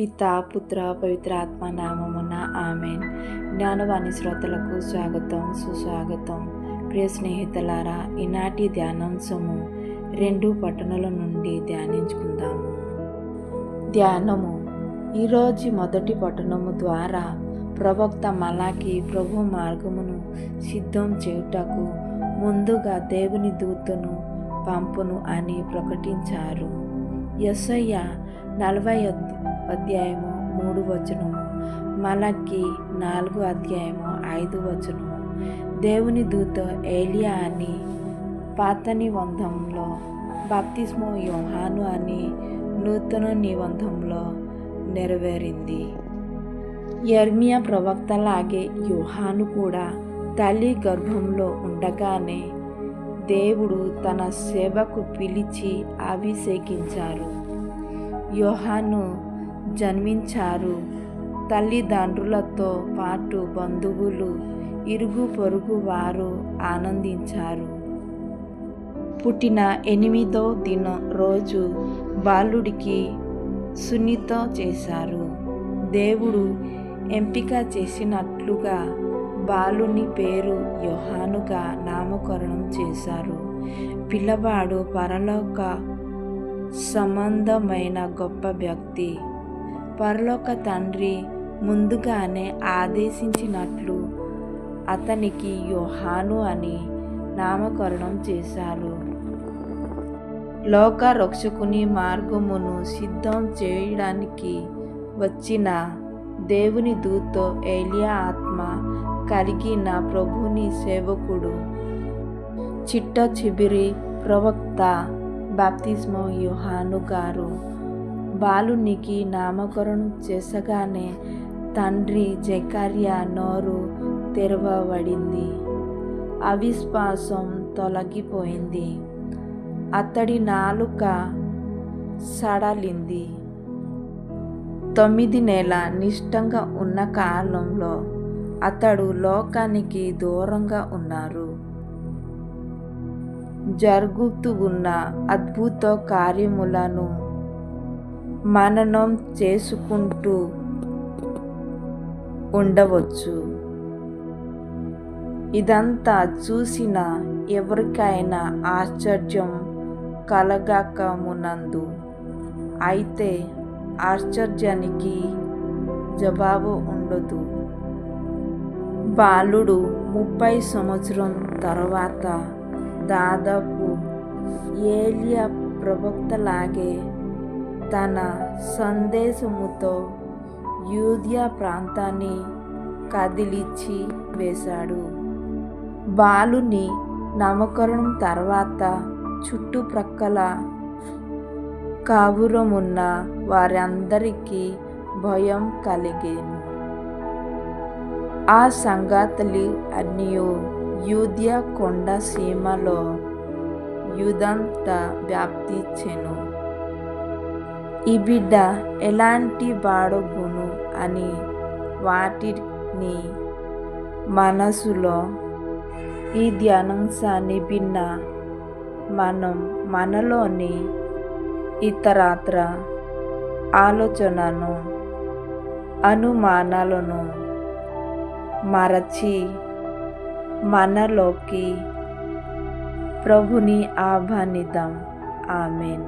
పితా పుత్ర పవిత్రాత్మ నామమున ఆమెన్. జ్ఞానవాణి శ్రోతలకు స్వాగతం, సుస్వాగతం. ప్రియ స్నేహితులారా, ఈనాటి ధ్యానాంశము 2 పట్టణాల నుండి ధ్యానించుకుందాము. ధ్యానము. ఈరోజు మొదటి పట్టణము ద్వారా ప్రవక్త మలాకి ప్రభు మార్గమును సిద్ధం చేయుటకు ముందుగా దేవుని దూతను పంపును అని ప్రకటించారు. యెషయా 40 అధ్యాయము 3 వచనము, మలాకి 4 అధ్యాయము 5 వచనము. దేవుని దూత ఏలియా అని పాత నిబంధనలో, బాప్తిస్మో యోహాను అని నూతన నిబంధనలో నెరవేరింది. యెర్మియా ప్రవక్తలాగే యోహాను కూడా తల్లి గర్భంలో ఉండగానే దేవుడు తన సేవకు పిలిచి అభిషేకించారు. యోహాను జన్మించారు. తల్లిదండ్రులతో పాటు బంధువులు, ఇరుగు పొరుగు వారు ఆనందించారు. పుట్టిన 8వ దినం రోజు బాలుడికి సున్నతి చేశారు. దేవుడు ఎంపిక చేసినట్లుగా బాలుని పేరు యోహానుగా నామకరణం చేశారు. పిల్లవాడు పరలోక సంబంధమైన గొప్ప వ్యక్తి. పరలోక తండ్రి ముందుగానే ఆదేశించినట్లు అతనికి యోహాను అని నామకరణం చేశారు. లోక రక్షకుని మార్గమును సిద్ధం చేయడానికి వచ్చిన దేవుని దూత ఏలియా ఆత్మ కలిగిన ప్రభుని సేవకుడు. చిట్ట చివరి ప్రవక్త బాప్తిస్మో యోహాను గారు బాలునికి నామకరణం చేసగానే తండ్రి జకర్యా నోరు తెరవబడింది. అవిశ్వాసం తొలగిపోయింది. అతడి నాలుక సడలింది. 9 నెలల నిష్టంగా ఉన్న కాలంలో అతడు లోకానికి దూరంగా ఉన్నారు. జరుగుతూ ఉన్న అద్భుత కార్యములను మననం చేసుకుంటూ ఉండవచ్చు. ఇదంతా చూసిన ఎవరికైనా ఆశ్చర్యం కలగకమునందు. అయితే ఆశ్చర్యానికి జవాబు ఉండదు. బాలుడు 30 సంవత్సరం తర్వాత దాదాపు ఏలియా ప్రవక్తలాగే తన సందేశముతో యూదయ ప్రాంతాన్ని కదిలించి వేశాడు. బాలుని నామకరణం తర్వాత చుట్టుప్రక్కల కాపురమున్న వారందరికీ భయం కలిగేను. ఆ సంగతులు అన్నీ యూదయ కొండ సీమలో యూదంతా వ్యాప్తించెను. ఈ బిడ్డ ఎలాంటి వాడగును అని వాటిని మనసులో ఈ ధ్యానాంశాన్ని విన్న మనం మనలోని ఇతరత్ర ఆలోచనను, అనుమానాలను మరచి మనలోకి ప్రభుని ఆహ్వానిద్దాం. ఆమెన్.